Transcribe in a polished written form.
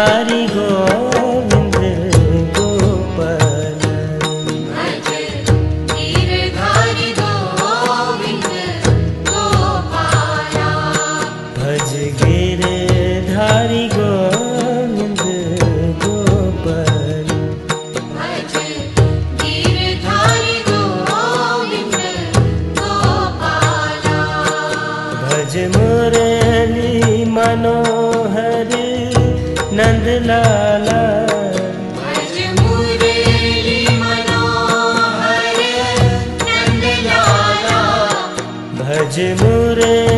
गिरधारी गोविंद गोपाल। भज गिरधारी गोविंद गोपाला। भज गिरधारी गोविंद गोपाल। भज गिरधारी गोविंद गोपाला। भज मुरली मनोहर नंदलाला। भज मुरली मनोहर नंदलाला। भज मुरली